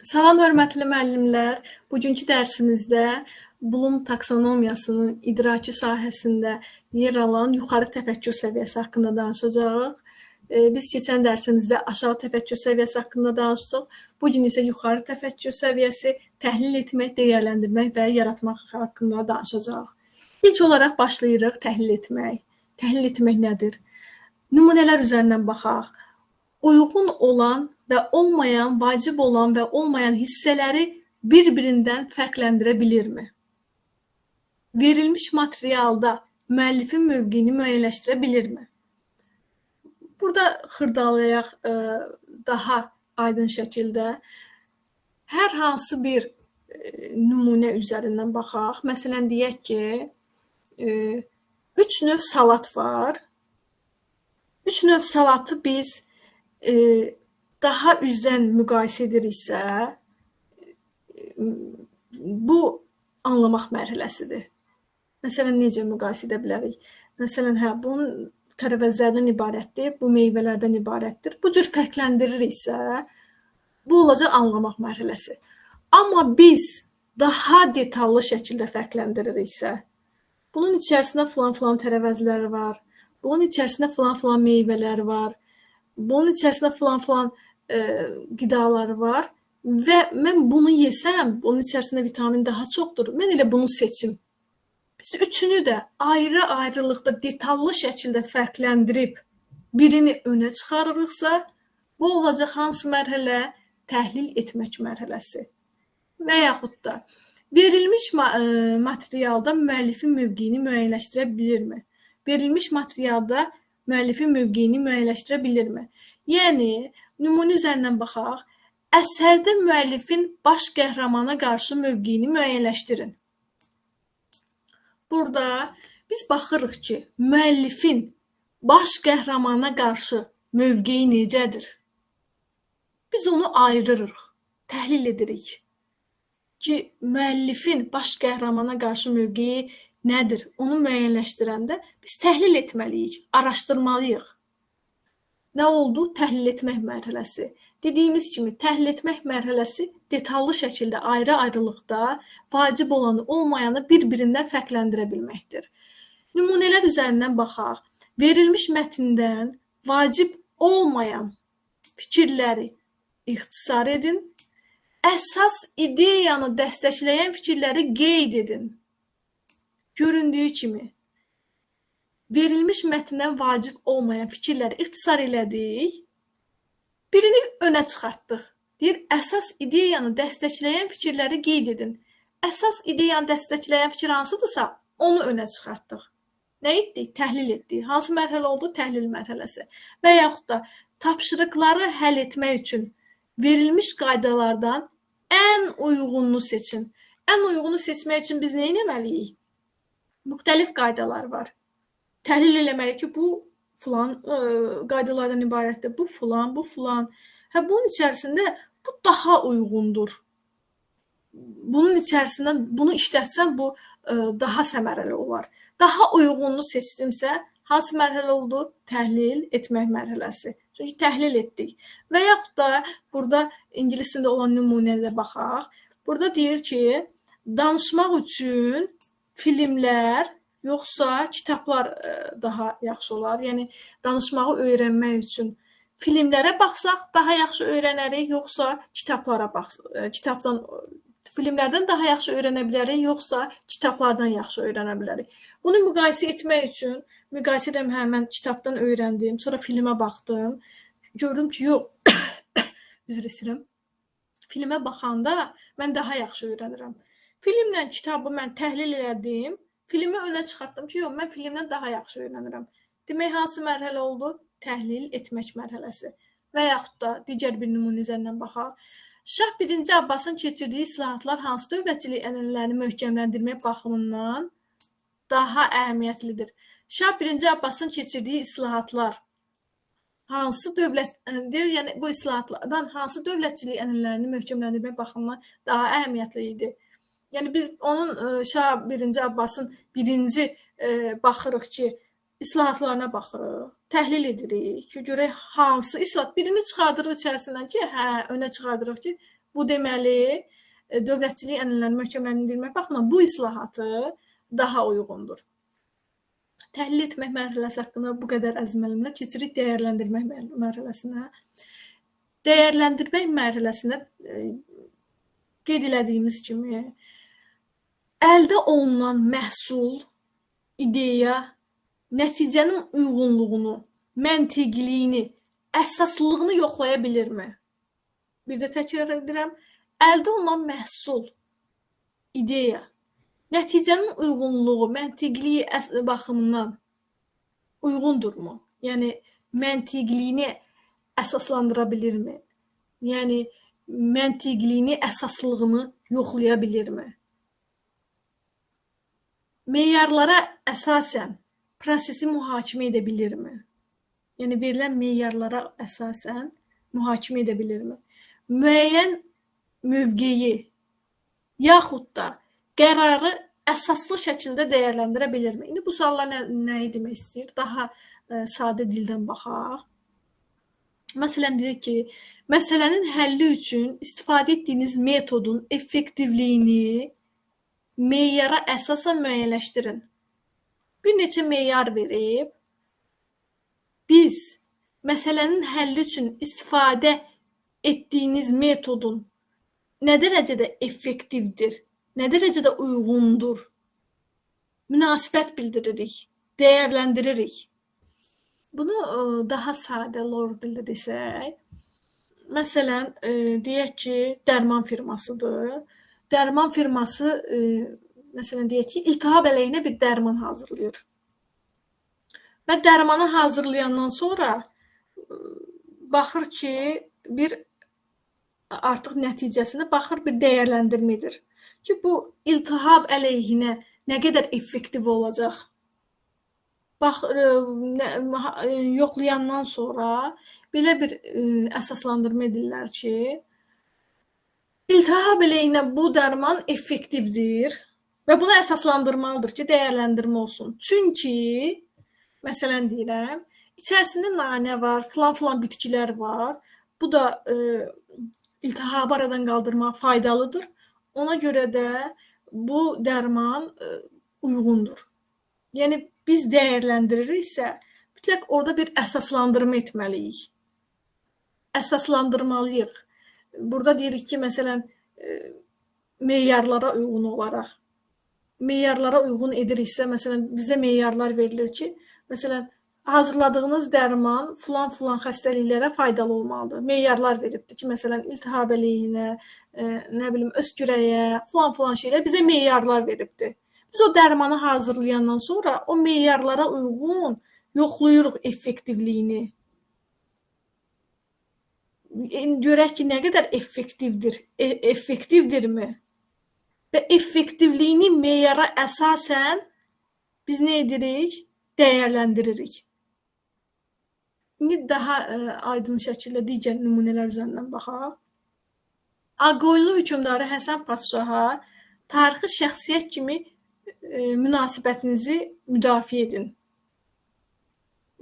Salam hörmətli müəllimlər. Bugünkü dərsimizdə Bloom taksonomiyasının idraki sahəsində yer alan yuxarı təfəkkür səviyyəsi haqqında danışacağıq. Biz keçən dərsimizdə aşağı təfəkkür səviyyəsi haqqında danışdıq. Bugün isə yuxarı təfəkkür səviyyəsi, təhlil etmək, dəyərləndirmək və yaratmaq haqqında danışacağıq. İlk olaraq başlayırıq təhlil etmək. Təhlil etmək nədir? Nümunələr üzərindən baxaq. Uyğun olan və olmayan, vacib olan və olmayan hissələri bir-birindən fərqləndirə bilirmi? Verilmiş materialda müəllifin mövqeyini müəyyənləşdirə bilirmi? Burada xırdalayaq daha aydın şəkildə hər hansı bir nümunə üzərindən baxaq. Məsələn, deyək ki, 3 növ salat var. 3 növ salatı biz daha üzdən müqayisə ediriksə, bu anlamaq mərhələsidir. Məsələn, necə müqayisə edə bilərik? Məsələn, bunun tərəvəzlərdən ibarətdir, bu meyvələrdən ibarətdir. Bu cür fərqləndiririksə, bu olacaq anlamaq mərhələsi. Amma biz daha detallı şəkildə fərqləndiririksə, bunun içərisində filan tərəvəzlər var, bunun içərisində filan meyvələr var, bunun içərisində filan qidalar var və mən bunu yesəm, bunun içərisində vitamin daha çoxdur, mən elə bunu seçim. Biz üçünü də ayrı-ayrılıqda detallı şəkildə fərqləndirib birini önə çıxarırıqsa, bu olacaq hansı mərhələ? Təhlil etmək mərhələsi. Və yaxud da verilmiş materialda müəllifin mövqeyini müəyyənləşdirə bilirmi? Verilmiş materialda müəllifin mövqeyini müəyyənləşdirə bilirmi? Yəni, nümunə üzərindən baxaq, əsərdə müəllifin baş qəhrəmana qarşı mövqeyini müəyyənləşdirin. Burada biz baxırıq ki, müəllifin baş qəhrəmana qarşı mövqeyi necədir? Biz onu ayırırıq, təhlil edirik ki, müəllifin baş qəhrəmana qarşı mövqeyi nədir? Onu müəyyənləşdirəndə biz təhlil etməliyik, araşdırmalıyıq. Nə oldu? Təhlil etmək mərhələsi. Dediyimiz kimi, təhlil etmək mərhələsi detallı şəkildə ayrı-ayrılıqda vacib olanı, olmayanı bir-birindən fərqləndirə bilməkdir. Nümunələr üzərindən baxaq. Verilmiş mətndən vacib olmayan fikirləri ixtisar edin. Əsas ideyanı dəstəkləyən fikirləri qeyd edin. Göründüyü kimi, verilmiş mətndən vacib olmayan fikirləri ixtisar elədik, birini önə çıxartdıq. Deyir, əsas ideyanı dəstəkləyən fikirləri qeyd edin. Əsas ideyanı dəstəkləyən fikir hansıdırsa, onu önə çıxartdıq. Nə etdik? Təhlil etdik. Hansı mərhələ oldu? Təhlil mərhələsi. Və yaxud da tapşırıqları həll etmək üçün verilmiş qaydalardan ən uyğununu seçin. Ən uyğunu seçmək üçün biz nə etməliyik? Müxtəlif qaydalar var. Təhlil eləməliyik ki, bu filan qaydalardan ibarətdir, bu filan. Bunun içərisində bu daha uyğundur. Bunun içərisindən bunu işlətsəm, bu daha səmərəli olar. Daha uyğununu seçdimsə, hansı mərhələ oldu? Təhlil etmək mərhələsi. Çünki təhlil etdik. Və yaxud da burada ingiliscə olan nümunələrə baxaq. Burada deyir ki, danışmaq üçün filmlər yoxsa kitablar daha yaxşı olar. Yəni, danışmağı öyrənmək üçün filmlərə baxsaq daha yaxşı öyrənərik, yoxsa kitablara baxsaq. Filmlərdən daha yaxşı öyrənə bilərik, yoxsa kitablardan yaxşı öyrənə bilərik. Bunu müqayisə etmək üçün, müqayisə edəm, mən kitabdan öyrəndim, sonra filmə baxdım. Gördüm ki, yox, üzr istəyirəm. Filmə baxanda mən daha yaxşı öyrənirəm. Filmlə kitabı mən təhlil elədim, filmi önə çıxartdım ki, yox, mən filmdən daha yaxşı öyrənirəm. Demək, hansı mərhələ oldu? Təhlil etmək mərhələsi. Və yaxud da digər bir nümunə üzərindən baxaq. Şah 1. Abbasın keçirdiyi islahatlar hansı dövlətçilik ənənələrini möhkəmləndirmək baxımından daha əhəmiyyətlidir? Şah 1. Abbasın keçirdiyi islahatlar hansı dövlətdir? Yəni, bu islahatlardan hansı dövlətçilik ənənələrini möhkəmləndirmək baxımından daha əhəmiyyətli idi? Yəni, biz onun Şah 1. Abbasın birinci baxırıq ki, islahatlarına baxırıq, təhlil edirik ki, görək hansı islahat, birini çıxardırıq içərisindən ki, önə çıxardırıq ki, Bu deməli, dövlətçilik ənənələrini möhkəmləndirmək baxımından bu islahatı daha uyğundur. Təhlil etmək mərhələsi haqqında bu qədər əziz müəllimlər, keçirik dəyərləndirmək mərhələsinə. Dəyərləndirmək mərhələsində qeyd elədiyimiz kimi əldə olunan məhsul, ideya, nəticənin uyğunluğunu, məntiqliyini, əsaslılığını yoxlaya bilirmi? Bir də təkrar edirəm, əldə olunan məhsul, ideya, nəticənin uyğunluğu, məntiqliyi baxımından uyğundurmu? Yəni, məntiqliyini əsaslandıra bilirmi? Yəni, məntiqliyini, əsaslılığını yoxlaya bilirmi? Meyarlara əsasən prosesi mühakimə edə bilirmi? Yəni, verilən meyarlara əsasən mühakimə edə bilirmi? Müəyyən mövqeyi yaxud da qərarı əsaslı şəkildə dəyərləndirə bilirmi? İndi bu suallar nəyi demək istəyir? Daha sadə dildən baxaq. Məsələn, deyir ki, məsələnin həlli üçün istifadə etdiyiniz metodun effektivliyini meyara əsasən müəyyənləşdirin. Bir neçə meyar verib, biz məsələnin həlli üçün istifadə etdiyiniz metodun nə dərəcədə effektivdir, nə dərəcədə uyğundur, münasibət bildiririk, dəyərləndiririk. Bunu daha sadə lor dildə desək, məsələn, deyək ki, dərman firmasıdır. Dərman firması, məsələn, deyək ki, iltihab əleyhinə bir dərman hazırlayır. Və dərmanı hazırlayandan sonra baxır ki, artıq nəticəsində baxır bir dəyərləndirmə edir. Ki, bu iltihab əleyhinə nə qədər effektiv olacaq? Yoxlayandan sonra belə bir əsaslandırma edirlər ki, iltihab əleyhinə bu dərman effektivdir və buna əsaslandırmalıdır ki, dəyərləndirmə olsun. Çünki, məsələn deyirəm, içərisində nanə var, filan bitkilər var. Bu da iltihabı aradan qaldırmağa faydalıdır. Ona görə də bu dərman uyğundur. Yəni, biz dəyərləndiririksə, mütləq orada bir əsaslandırma etməliyik. Əsaslandırmalıyıq. Burada deyirik ki, məsələn, meyarlara uyğun olaraq. Meyarlara uyğun ediriksə, məsələn, bizə meyarlar verilir ki, məsələn, hazırladığınız dərman filan xəstəliklərə faydalı olmalıdır. Meyarlar veribdir ki, məsələn, iltihab əleyhinə, nə bilim, öskürəyə, filan şeylər bizə meyarlar veribdir. Biz o dərmanı hazırlayandan sonra o meyarlara uyğun yoxlayırıq effektivliyini. Görək ki, nə qədər effektivdir, effektivdirmi? Və effektivliyini meyara əsasən biz nə edirik? Dəyərləndiririk. İndi daha aydın şəkildə digər nümunələr üzərindən baxaq. Ağqoyunlu hökmdarı Həsən Padşaha tarixi şəxsiyyət kimi münasibətinizi müdafiə edin.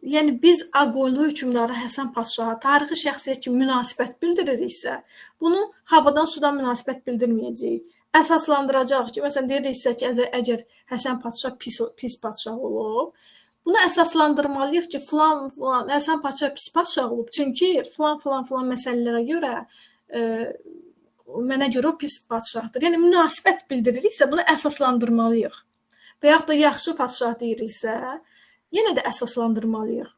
Yəni, biz Ağqoyunlu hökmdarı Həsən Padşaha tarixi şəxsiyyət kimi münasibət bildiririksə, bunu havadan sudan münasibət bildirməyəcəyik. Əsaslandıracaq ki, məsələn, deyiriksə ki, əgər Həsən Padşah pis padşah olub, bunu əsaslandırmalıyıq ki, Həsən Padşah pis padşah olub, çünki filan məsələlərə görə mənə görə o pis padşahdır. Yəni, münasibət bildiririksə, bunu əsaslandırmalıyıq. Və yaxud da yaxşı padşah deyiriksə, yenə də əsaslandırmalıyıq.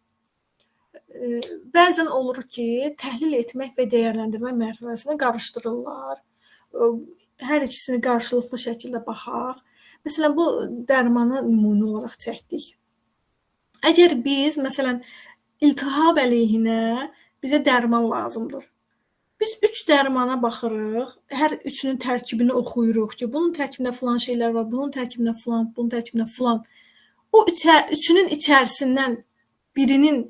Bəzən olur ki, təhlil etmək və dəyərləndirmə mərhələsini qarışdırırlar. Hər ikisini qarşılıqlı şəkildə baxaq. Məsələn, bu dərmanı nümunə olaraq çəkdik. Əgər biz, məsələn, iltihab əleyhinə bizə dərman lazımdır. Biz 3 dərmana baxırıq, hər üçünün tərkibini oxuyuruq ki, bunun tərkibində filan şeylər var, bunun tərkibində filan, bunun tərkibində filan. O üçünün içərisindən birinin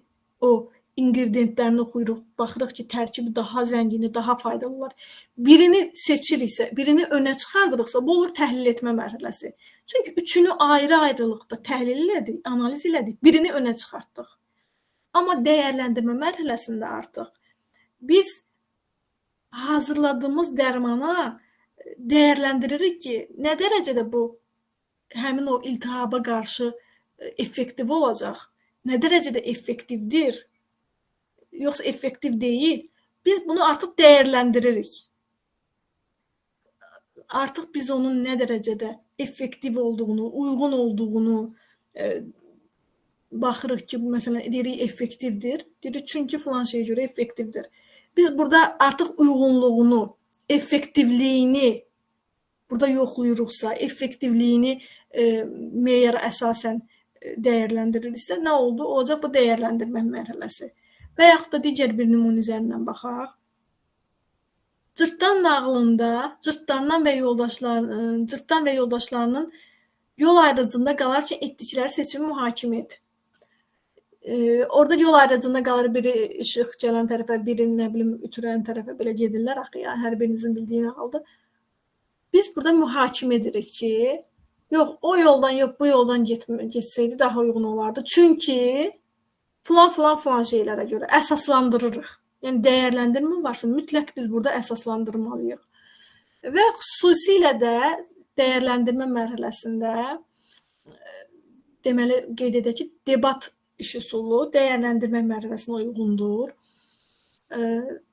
o ingrediyentlərini oxuyuruq, baxırıq ki, tərkibi daha zəngini, daha faydalılar. Birini seçiriksə, birini önə çıxardırıqsa, bu olur təhlil etmə mərhələsi. Çünki üçünü ayrı-ayrılıqda təhlil elədik, analiz elədik, birini önə çıxartdıq. Amma dəyərləndirmə mərhələsində artıq biz hazırladığımız dərmana dəyərləndiririk ki, nə dərəcədə bu həmin o iltihaba qarşı effektiv olacaq, nə dərəcədə effektivdir, yoxsa effektiv deyil. Biz bunu artıq dəyərləndiririk. Artıq biz onun nə dərəcədə effektiv olduğunu, uyğun olduğunu baxırıq ki, məsələn, deyirik effektivdir. Deyirik çünki filan şeyə görə effektivdir. Biz burada artıq uyğunluğunu, effektivliyini burada yoxlayırıqsa, effektivliyini meyara əsasən dəyərləndiririksə, nə oldu? Olacaq bu dəyərləndirmə mərhələsi. Və yaxud da digər bir nümunə üzərindən baxaq. Cırtdan nağılında cırtdan və yoldaşlarının yol ayrıcında qalar ki, etdikləri seçimi mühakimə et. Orada yol ayrıcında qalır, biri işıq gələn tərəfə, biri nə bilim ütürən tərəfə belə gedirlər axı ya, hər birinizin bildiyi nağıldır. Biz burada mühakimə edirik ki, yox, o yoldan yox, bu yoldan getsəydi daha uyğun olardı. Çünki filan şeylərə görə əsaslandırırıq. Yəni dəyərləndirmə varsa, mütləq biz burada əsaslandırmalıyıq. Və xüsusilə də dəyərləndirmə mərhələsində deməli qeyd edək ki, debat iş üsulu dəyərləndirmə mərhələsinə uyğundur.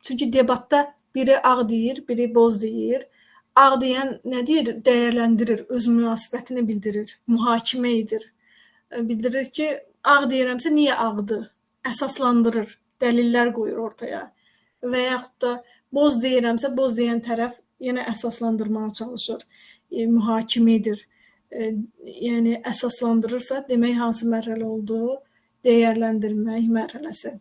Çünki debatda biri ağ deyir, biri boz deyir. Ağ deyən nə deyir? Dəyərləndirir, öz münasibətini bildirir, mühakimə edir. Bildirir ki, ağ deyirəmsə niyə ağdır? Əsaslandırır, dəlillər qoyur ortaya. Və yaxud da boz deyirəmsə, boz deyən tərəf yenə əsaslandırmağa çalışır, mühakimə edir. Yəni əsaslandırırsa, demək hansı mərhələ oldu? Dəyərləndirmək mərhələsi.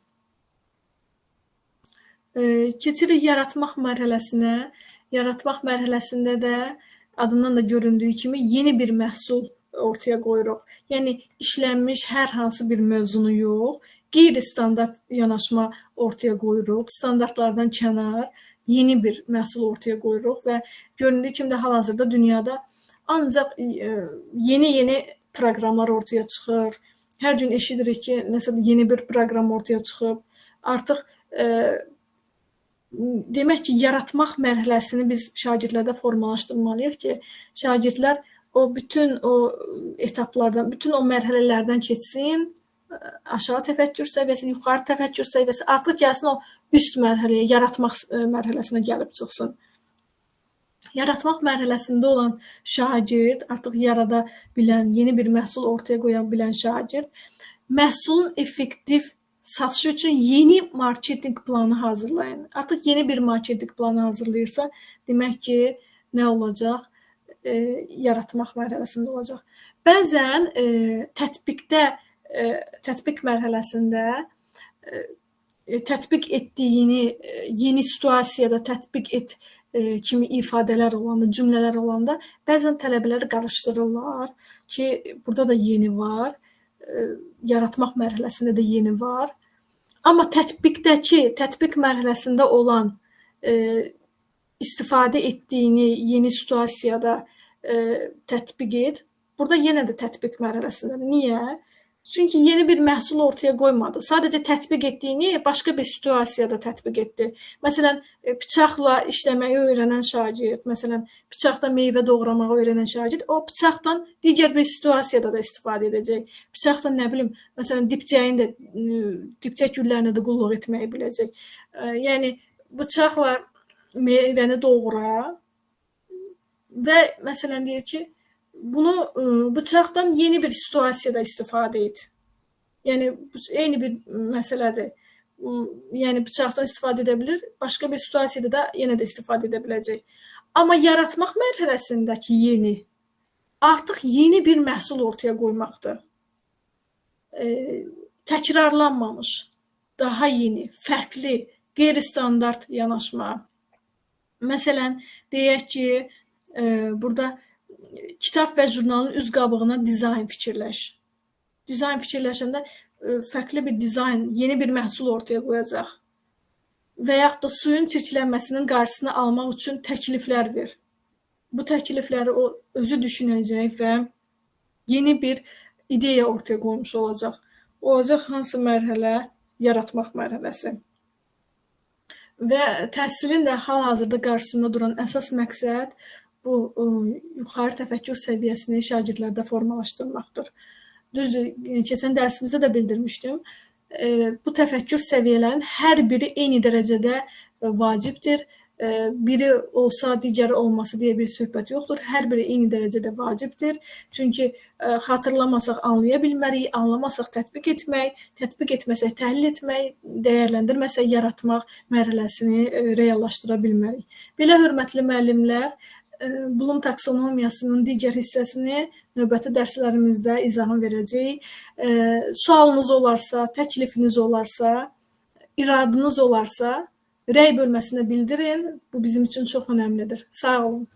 Keçirik yaratmaq mərhələsinə. Yaratmaq mərhələsində də adından da göründüyü kimi yeni bir məhsul ortaya qoyuruq. Yəni işlənmiş hər hansı bir mövzunu yox, qeyri-standart yanaşma ortaya qoyuruq. Standartlardan kənar yeni bir məhsul ortaya qoyuruq və göründüyü kimi də hal-hazırda dünyada ancaq yeni proqramlar ortaya çıxır. Hər gün eşidirik ki, nəsə yeni bir proqram ortaya çıxıb. Artıq demək ki, yaratmaq mərhələsini biz şagirdlərdə formalaşdırmalıyıq ki, şagirdlər bütün o etaplardan, bütün o mərhələlərdən keçsin, aşağı təfəkkür səviyyəsi, yuxarı təfəkkür səviyyəsi, artıq gəlsin o üst mərhələyə, yaratmaq mərhələsinə gəlib çıxsın. Yaratmaq mərhələsində olan şagird, artıq yarada bilən, yeni bir məhsul ortaya qoya bilən şagird, məhsulun effektiv satışı üçün yeni marketinq planı hazırlayın. Artıq yeni bir marketinq planı hazırlayırsa, demək ki, nə olacaq? Yaratmaq mərhələsində olacaq. Bəzən tətbiq mərhələsində tətbiq etdiyini yeni situasiyada tətbiq et kimi ifadələr olanda, cümlələr olanda bəzən tələbələri qarışdırırlar ki, burada da yeni var, yaratmaq mərhələsində də yeni var. Amma tətbiq mərhələsində olan istifadə etdiyini yeni situasiyada tətbiq et. Burada yenə də tətbiq mərhələsindədir. Niyə? Çünki yeni bir məhsul ortaya qoymadı. Sadəcə tətbiq etdiyini başqa bir situasiyada tətbiq etdi. Məsələn, bıçaqla işləməyi öyrənən şagird, məsələn, bıçaqda meyvə doğramağı öyrənən şagird, o bıçaqdan digər bir situasiyada da istifadə edəcək. Bıçaqdan nə bilim, məsələn, dipçək güllərinə də qulluq etməyi biləcək. Yəni, bıçaqla meyvəni doğra və məsələn deyir ki, bunu bıçaqdan yeni bir situasiyada istifadə et. Yəni, eyni bir məsələdir. Yəni, bıçaqdan istifadə edə bilir, başqa bir situasiyada da yenə də istifadə edə biləcək. Amma yaratmaq mərhələsindəki yeni, artıq yeni bir məhsul ortaya qoymaqdır. Təkrarlanmamış, daha yeni, fərqli, qeyri-standart yanaşma. Məsələn, deyək ki, burada kitab və jurnalın üz qabığına dizayn fikirləş. Dizayn fikirləşəndə fərqli bir dizayn, yeni bir məhsul ortaya qoyacaq. Və yaxud da suyun çirklənməsinin qarşısını almaq üçün təkliflər ver. Bu təklifləri o özü düşünəcək və yeni bir ideya ortaya qoymuş olacaq. Olacaq hansı mərhələ? Yaratmaq mərhələsi. və təhsilin də hal-hazırda qarşısında duran əsas məqsəd bu yuxarı təfəkkür səviyyəsini şagirdlərdə formalaşdırmaqdır. Düzdür, keçən dərsimizdə də bildirmişdim. Bu təfəkkür səviyyələrinin hər biri eyni dərəcədə vacibdir. Biri olsa, digəri olmasa deyə bir söhbət yoxdur. Hər biri eyni dərəcədə vacibdir. Çünki xatırlamasaq anlaya bilmərik, anlamasaq tətbiq etmək, tətbiq etməsək təhlil etmək, dəyərləndirməsək yaratmaq mərhələsini reallaşdıra bilmərik. Belə hörmətli müəllimlər, Bloom taksonomiyasının digər hissəsini növbəti dərslərimizdə izahını verəcəyik. Sualınız olarsa, təklifiniz olarsa, iradınız olarsa, rəy bölməsinə bildirin. Bu bizim üçün çox önəmlidir. Sağ olun.